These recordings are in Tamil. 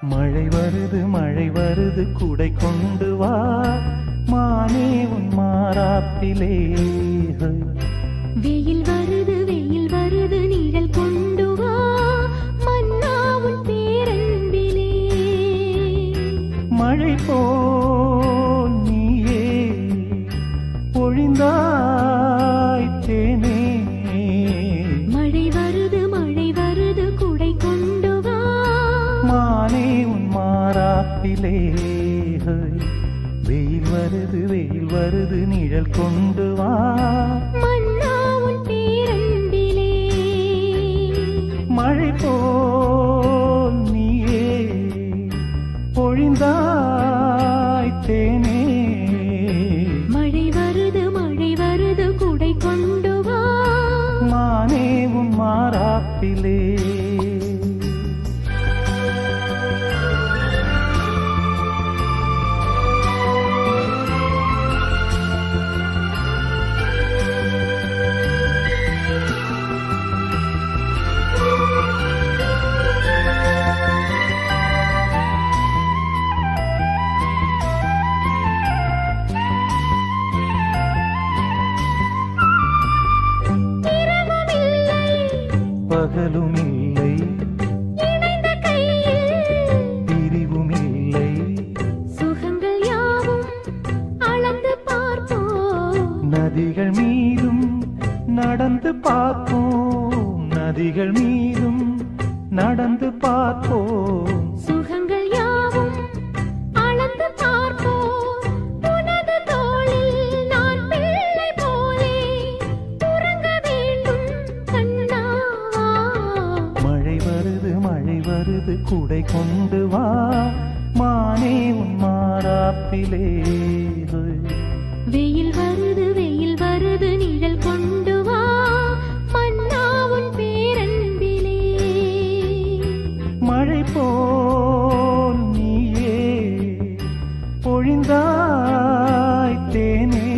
மழை வருது குடை கொண்டு வா மானே உன் மாறாப்பிலே. வெயில் வருது நிழல் கொண்டு வா மன்னா உன் பேரன்பிலே. மழை போல் நீயே பொழிந்தாய் தேனே. மழை வருது குடை கொண்டு வா மானே உன் மாறாப்பிலே. வெயில் வருது நிழல் கொண்டு வா மன்னா உன் பேரன்பிலே. மழை போல் நீயே பொழிந்தாய் தேனே. மழை வருது குடை கொண்டு வா மானே உன் மாறாப்பிலே. பகலும் இல்லை இணைந்த கையில் பிரிவும் இல்லை. சுகங்கள் யாவும் அளந்து பார்ப்போம். நதிகள் மீதும் நடந்து பார்ப்போம். நதிகள் மீதும் நடந்து பார்ப்போம். சுகங்கள் யாவும் அளந்து பார்ப்போம். உனது தோளில் நான் பிள்ளை போலே உறங்க வேண்டும் கண்ணா. மழை வருது குடை கொண்டு வா மானே உன் மாறாப்பிலே. வெயில் வருது நிழல் கொண்டு வா மன்னா உன் பேரன்பிலே. மழை போல் நீயே பொழிந்தாய் தேனே.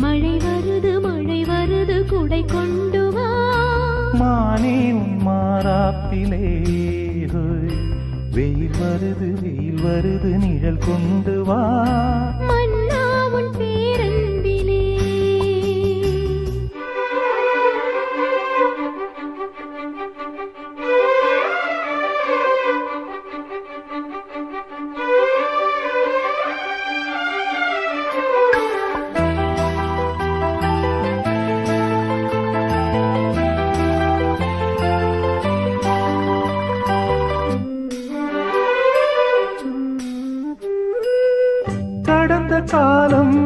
மழை வருது குடை கொண்டு வா மானே உன் மாறாப்பிலே. வெயில் வருது நிழல் கொண்டு வா மன்னா உன் பேரன்பிலே. கடந்த காலம்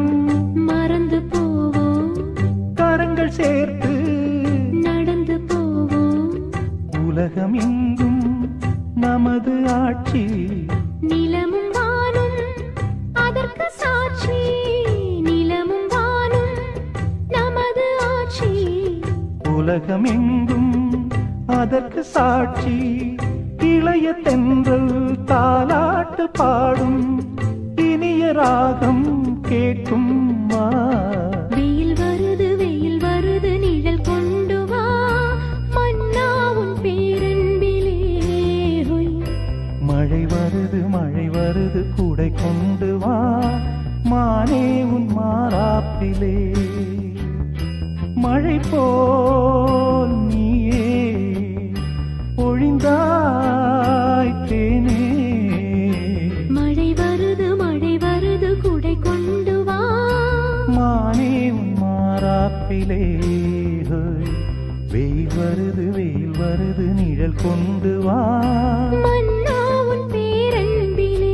மறந்து போவோம். கரங்கள் சேர்த்து நடந்து போவோம். உலகம் எங்கும் நமது ஆட்சி. நிலமும் வானும் அதற்கு சாட்சி. நிலமும் வானும் நமது ஆட்சி. உலகம் எங்கும் அதற்கு சாட்சி. இளைய தென்றல் தாலாட்டு பாடும் இனிய ராகம் கேட்கும் வா. வெயில் வருது நிழல் கொண்டு வா மன்னா உன் பேரன்பிலே. மழை வருது குடை கொண்டு வா மானே உன் மாறாப்பிலே. மழை போல் நீயே பொழிந்தாய் தேனே. மழை வருது குடை கொண்டு வா மானே உன் மாறாப்பிலே. வெயில் வருது நிழல் கொண்டு வா மன்னா உன் பேரன்பிலே.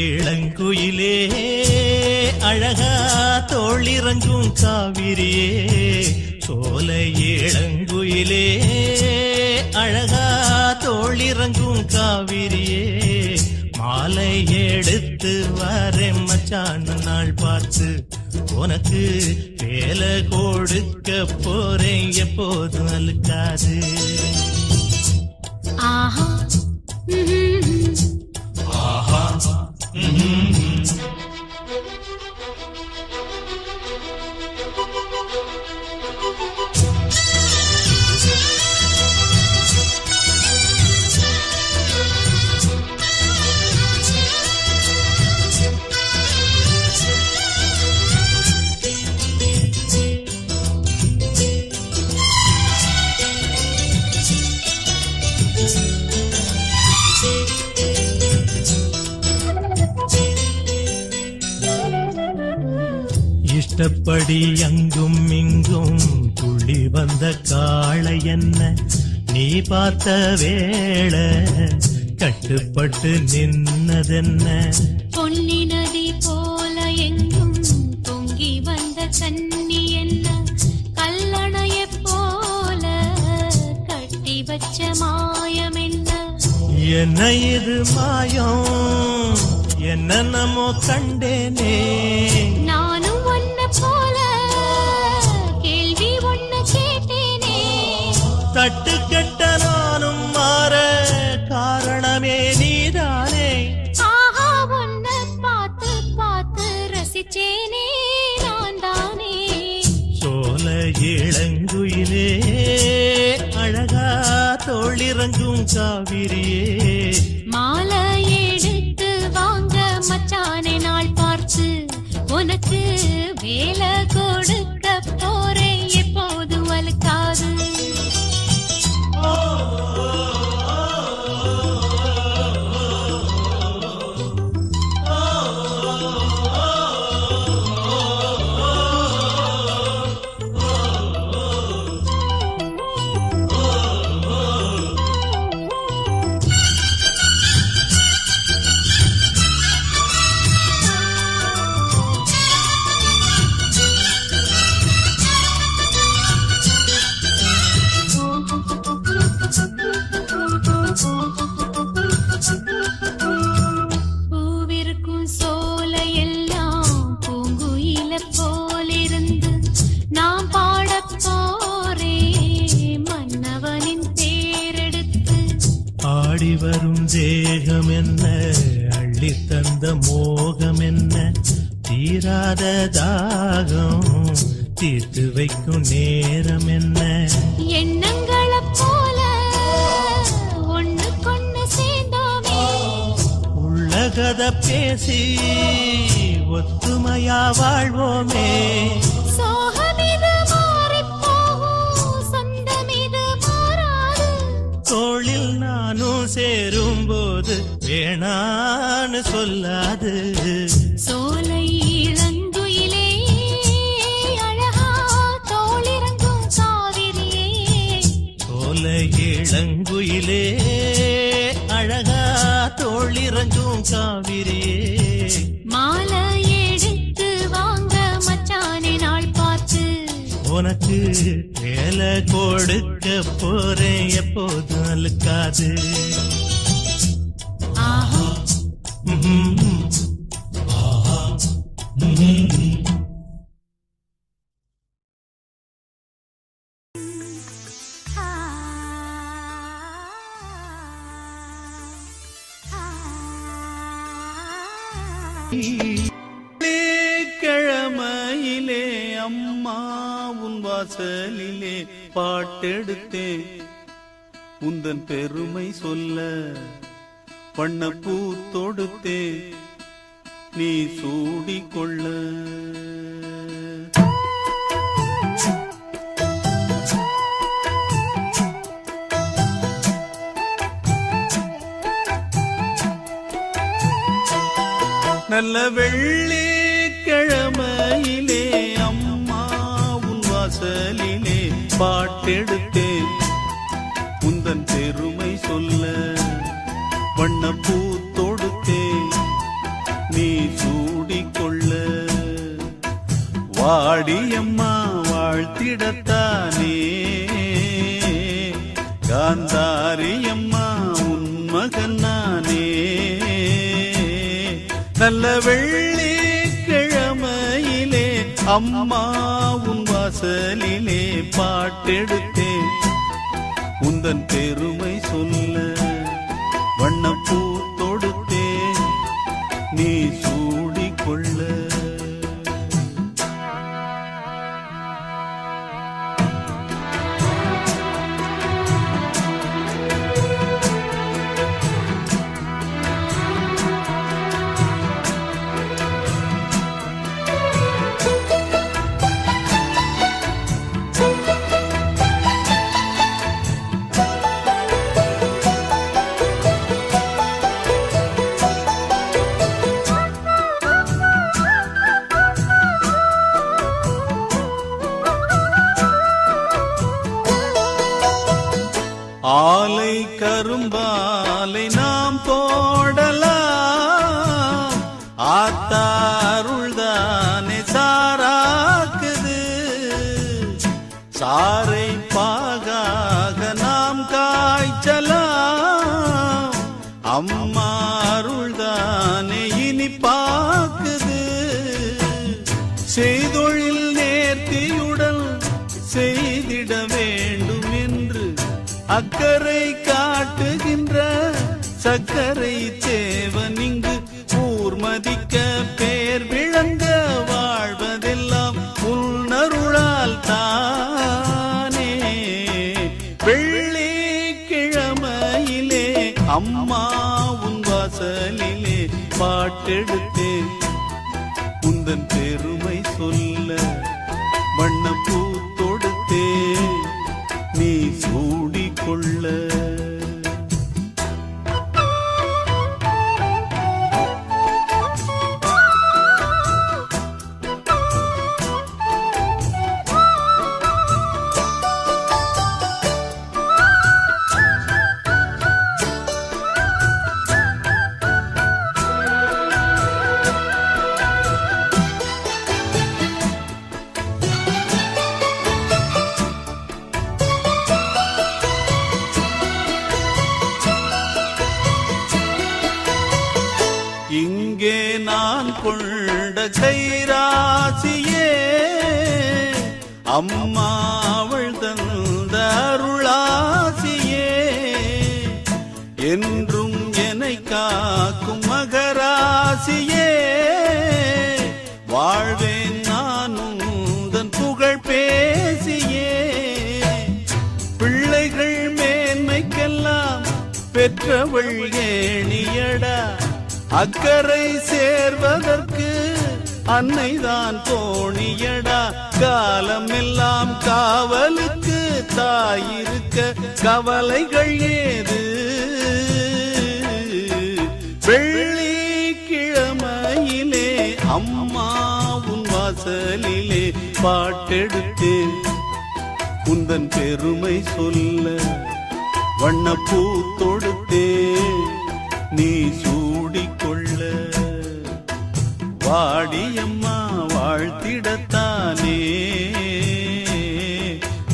இளங்குயிலே அழகா தோளிறங்கும் காவிரியே சோலை இளங்குயிலே அழகா இறங்கும் காவிரியே மாலை எடுத்து வரேன் மச்சான் நாள் பார்த்து உனக்கு வேலை கொடுக்க போறேன் எப்போதும் அழுக்காது ஆஹா ஆஹா இஷ்டப்படி அங்கும் இங்கும் துள்ளி வந்த காளை என்ன நீ பார்த்த வேளை கட்டுப்பட்டு நின்னதென்ன பொன்னி நதி போல எங்கும் பொங்கி வந்த கன்னி என்ன கல்லணைய போல கட்டி வச்ச மாயம் என்ன என்ன இது மாயம் என்ன நம்மோ கண்டேனே நானும் ஒன்ன போல கேள்வி ஒன்ன கேட்டேனே தட்டு கெட்ட நானும் மாற காரணமே நீதானே ஆஹா ஒன்ன பார்த்து பார்த்து ரசிச்சேனே நான் தானே சோல இளங்குயிலே அழகா தோளிறங்கும் காவிரியே மாலை எடுத்து வாங்க மச்சானை நாள் பார்த்து உனக்கு வேலை கொடுக்க போறேன் எப்போது வலுக்காது பூவிற்கும் சோலை எல்லாம் பூங்குயில போலிருந்து நாம் பாடப் போறேன் மன்னவனின் பேரெடுத்து ஆடி வரும் தேகம் என்ன அள்ளி தந்த மோகம் என்ன தீராத தாகம் தீர்த்து வைக்கும் நேரம் என்ன எண்ணங்களை போல ஒண்ணு கொண்டு சேர்ந்தோமே உள்ளகத பேசி ஒத்துமையா வாழ்வோமே சோகமிது மாறிப் போகும் சொந்தமிது மாறாது தோளில் நானும் சேரும் போது வேணான்னு சொல்லாது சோலை இளங்குயிலே அழகா தோளிறங்கும் காவிரியே சோல இளங்குயிலே அழகா தோளிறங்கும் காவிரியே மாலை எடுத்து வாங்க மச்சானை நாள் பார்த்து உனக்கு வேலை கொடுக்க போறேன் எப்போதும் அழுக்காது ஆஹா கிழமையிலே அம்மா உன் வாசலிலே பாட்டெடுத்தேன் உந்தன் பெருமை சொல்ல வண்ணப்பூ தொடுத்தேன் நீ சூடிக்கொள்ள நல்ல வெள்ளிக்கிழமையிலே அம்மா உன் வாசலிலே பாட்டெடுத்தேன் உந்தன் பெருமை சொல்ல வண்ணப்பூ தொடுத்தேன் நீ சூடிக்கொள்ள வாடியம்மா வாழ்த்திடத்தானே காந்தாரியம்மா உன் நல்ல வெள்ளிக்கிழமையிலே அம்மா உன் வாசலிலே பாட்டெடுத்தேன் உந்தன் பெருமை சொல்ல வண்ணப்பூ தொடுத்தேன் நீ சூடிக்கொள்ள. ஆலை கரும்பாலை நாம் போடலாம் ஆத்தாருள்தானே சாராக்குது சாரை பாகாக நாம் காய்ச்சலாம் அம்மா அருள்தானே இனிப்பாக்குது செய்தொழில் நேர்த்தியுடன் செய்திட வேண்டும் என்று அக்கறை காட்டுகின்ற சக்கரை தேவன் இங்கு ஊர்மதிக்க பேர் விளங்க வாழ்வதெல்லாம் உள்நருளால் தானே. வெள்ளிக்கிழமையிலே அம்மா உன் வாசலிலே பாட்டெடுத்தேன் உந்தன் பெருமை சொல்ல வண்ணப்பூ தொடுத்தேன் நீ சூடிக்கொள்ள. இங்கே நான் கொண்ட கைராசியே அம்மா அவள் தந்த அருளாசியே என்றும் என்னை காக்கும் மகராசியே வாழ்வேன் நானும் உந்தன் புகழ் பேசியே. பிள்ளைகள் மேன்மைக்கெல்லாம் பெற்றவள் ஏணியடா அக்கறை சேர்வதற்கு அன்னைதான் தோணியடா காலம் எல்லாம் காவலுக்கு தாயிருக்க கவலைகள் ஏது. வெள்ளிக்கிழமையிலே அம்மா உன் வாசலிலே பாட்டெடுத்தேன் உந்தன் பெருமை சொல்ல வண்ணப்பூ தொடுத்தேன் நீ சூடிக்கொள்ள. வாடியம்மா வாழ்த்திடத்தானே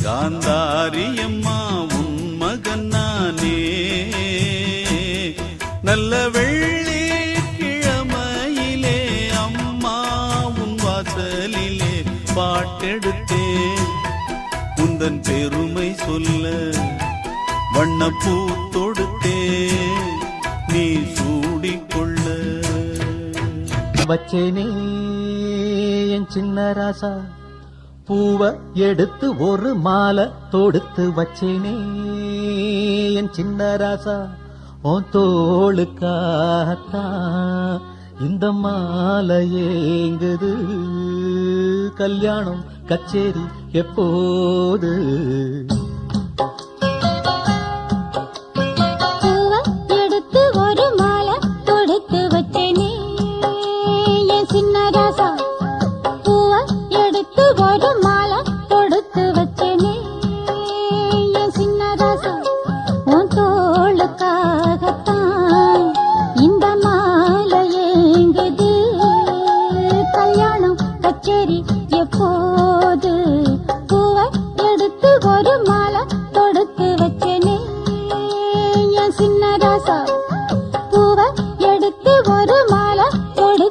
காந்தாரியம்மா உன் மகன் நானே. நல்ல வெள்ளிக்கிழமையிலே அம்மா உன் வாசலிலே பாட்டெடுத்தேன் உந்தன் பெருமை சொல்ல வண்ணப்பூ தொடுத்தேன் நீ சூடிக்கொள்ள. வச்சேனே என் சின்ன ராசா பூவ எடுத்து ஒரு மாலை தொடுத்து வச்சேனே என் சின்ன ராசா உன் தோளுக்காகத்தான் இந்த மாலை ஏங்குது. கல்யாணம் கச்சேரி எப்போது? சின்ன ராசா பூவை எடுத்து ஒரு மாலை தொடுத்து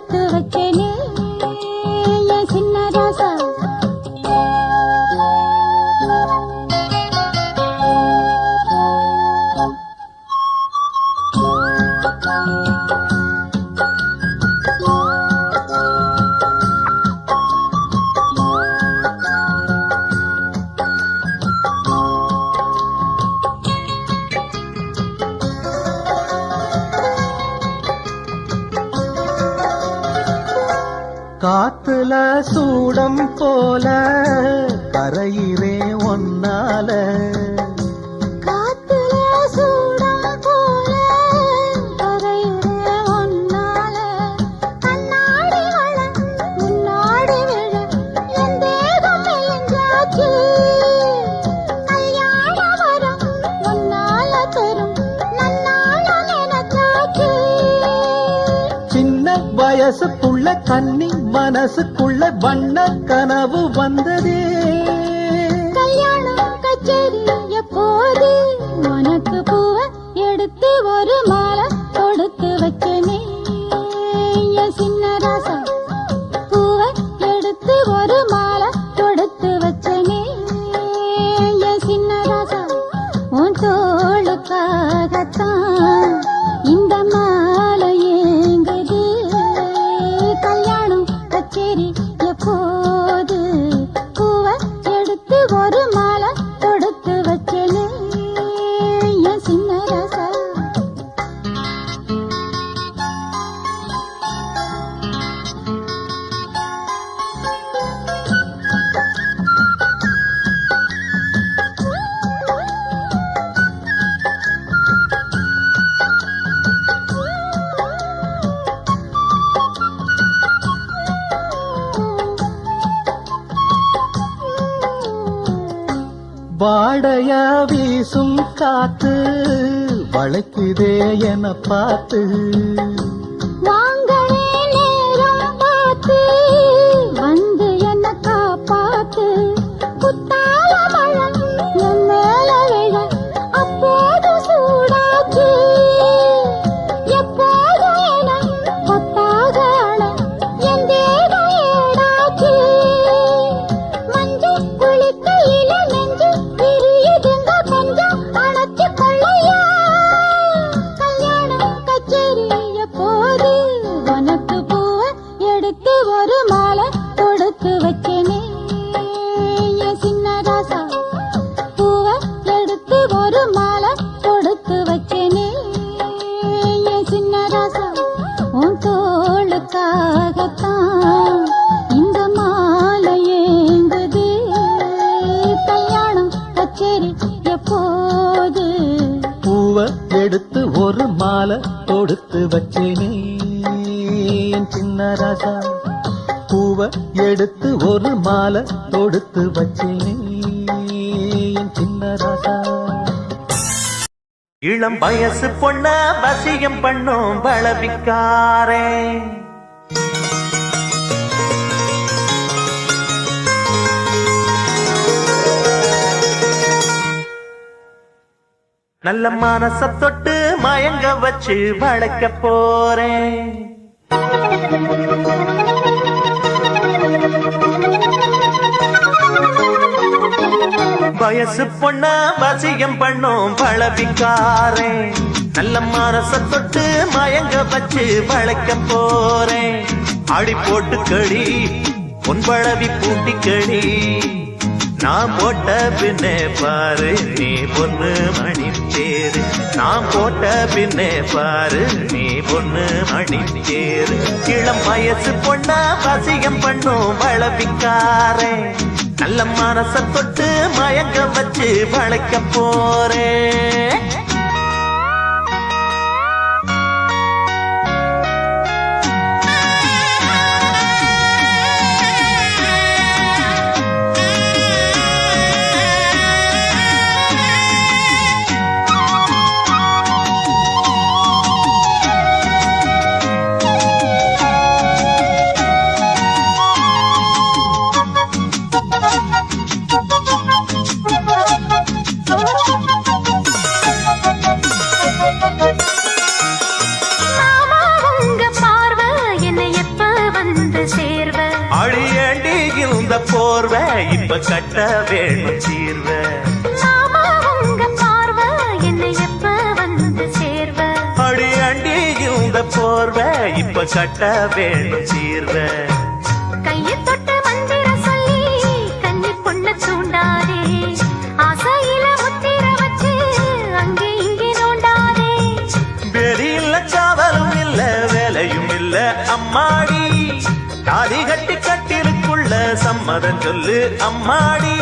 காத்துல சூடம் போல கரையிறே ஒன்னால காத்துல சூடம் போல கரையிலே ஒன்னால கண்ணாடி வள முன்னாடி விழ என் தேகம் மெலிஞ்சாச்சு கல்யாண வரம் ஒன்னால பெரும் நன்னால நினைச்சாச்சு சின்ன வயசுக்குள்ள கன்னி மனசுக்குள்ள வண்ண கனவு வந்ததே கல்யாணம் கச்சேரி எப்போது உனக்கு பூவை எடுத்து ஒரு மாலை கொடுத்து வச்சனே என் சின்ன ராசா பூவை எடுத்து ஒரு மாலை கொடுத்து வச்சனே என் சின்ன ராசா உன் தோளுக்காகத்தான் இந்த மாலை ஏங்குது கல்யாணம் கச்சேரி எப்போது பூவை எடுத்து ஒரு மாலை தொடுத்து வச்சனே என் சின்ன ராசா வாடையா வீசும் காத்து வளைக்குதே என பார்த்து வாங்களே நேரம் பார்த்து வந்து என்ன காப்பாத்து குத்தால மழை என் மேல விழ அப்போது சூடாச்சு எப்போது என கொத்தாக அழ என் தேகம் ஏடாச்சு மஞ்சள் குளிக்கையில நெஞ்சு விரியுதுங்க கொஞ்சம் அணைச்சு கொள்ளையா கல்யாணம் கச்சேரி எப்போது உனக்கு பூவை எடுத்து ஒரு மாலை தொடுத்து வச்சனே என் சின்ன ராசா பூவை எடுத்து ஒரு மாலை தொடுத்து வச்சனே என் சின்ன ராசா உன் தோளுக்காகத்தான் இந்த மாலை ஏங்குது கல்யாணம் கச்சேரி எப்போது பூவ எடுத்து ஒரு மாலை தொடுத்து வச்சேனே என் சின்ன ராசா பூவ எடுத்து ஒரு மாலை தொடுத்து வச்சேனே என் சின்ன ராசா இளம் வயசு பொண்ண வசியம் பண்ணும் பலவிக்காரே நல்ல மனச தொட்டு மயங்க வச்சு வளர்க்க போறேன் வயசு பொண்ண வசியம் பண்ணும் பழவிக்காரே நல்ல மனச தொட்டு மயங்க வச்சு வளர்க்க போறேன் ஆடி போட்டு கடி பொன் பழவி பூட்டி கடி நான் போட்ட பின்னே பாரு நீ பொண்ணு மணி தேரு நான் போட்ட பின்னே பாரு நீ பொண்ணு மணி தேரு இளம் வயசு பொண்ணா வசியம் பண்ணும் வளவிக்காரே நல்ல மனச தொட்டு மயங்க வச்சு வளைக்க போறேன் போர்வ இப்ப கட்ட வேணும் தீர்வ மாமா உங்க பார்வை என்னை எப்ப வந்து சேர்வ அடி அண்டி இந்த போர்வ இப்ப கட்ட வேணும் தீர்வ கையை தொட்டு மந்திர சொல்லி கன்னி பொண்ண தூண்டாதே ஆசையில முத்திர வச்சு அங்கே இங்கே நோண்டாதே வெளியில காவலும் இல்ல வேலையும் இல்ல அம்மாடி தாலி கட்டி கட்டில மன்மதன் சொல்லு அம்மாடி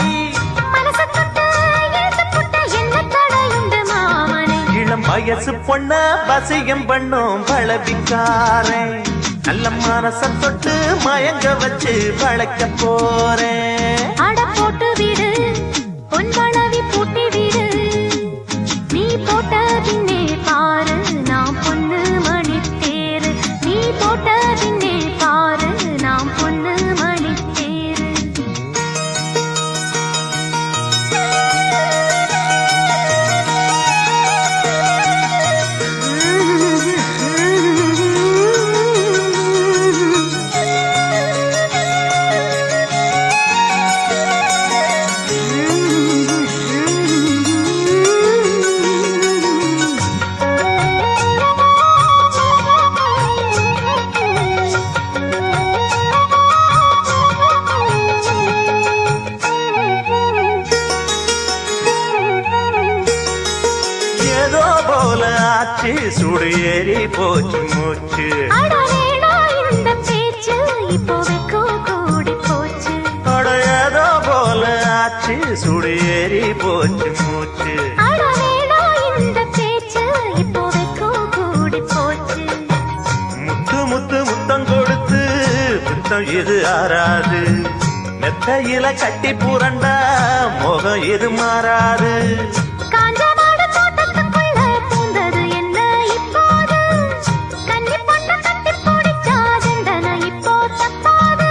மனச தொட்டு இழுத்து புட்ட என்ன தடையுண்டு மாமனே இளம் வயசு பொண்ண வசியம் பண்ணும் பழவிக்காரன் நல்ல மனச தொட்டு மயங்க வச்சு வளைக்க போறேன் அட போட்டு விடு பொன் வளவி பூட்டி விடு நீ போட்ட பின்னே பாரு நாம் பொண்ணு மணி தேரு நீ போட்ட பின்னே பாரு நாம் பொண்ணு மணி தேரு ஏதோ போல ஆச்சு சுடு ஏறி போச்சு மூச்சு அடவேடா இந்த பேச்சு இப்போதைக்கு கூடி போச்சு அட ஏதோ போல ஆச்சு சுடு ஏறி போச்சு மூச்சு அடவேடா இந்த பேச்சு இப்போதைக்கு கூடி போச்சு முத்து முத்து முத்தம் கொடுத்து முத்தம் இது ஆறாது மெத்தையில கட்டி புரண்டா முகம் இது மாறாது காஞ்ச மாடு தோட்டத்துக்குள்ள பூந்தது என்ன இப்போது கன்னி பொண்ண கட்டி பிடிச்சா தண்டனை இப்போ தப்பாது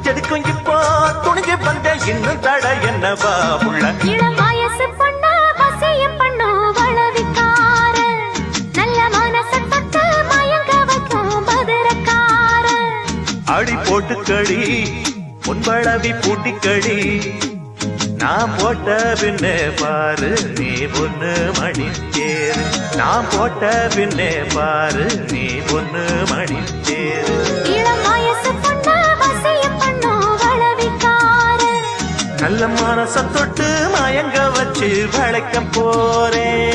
எதுக்கும் இப்போ துணிஞ்சு வந்த இன்னும் தட என்னவா உள்ள இளம் வயசு பொண்ண வசியம் பண்ணு வளவிக்கார நல்ல மனச தொட்டு மயங்க வைக்கும் மதுரக்கார அடி போட்டு கடி பொன்பளவி பூட்டிக்கடி நான் போட்ட பின்னே பாரு நீ பொண்ணு மணி தேரு நான் போட்ட பின்னே பாரு நீ பொண்ணு மணி தேரு இளம் வயசு பொண்ண வசியம் பண்ணு வளவிக்கார நல்ல மனச தொட்டு மயங்க வச்சு வளைக்க போறேன்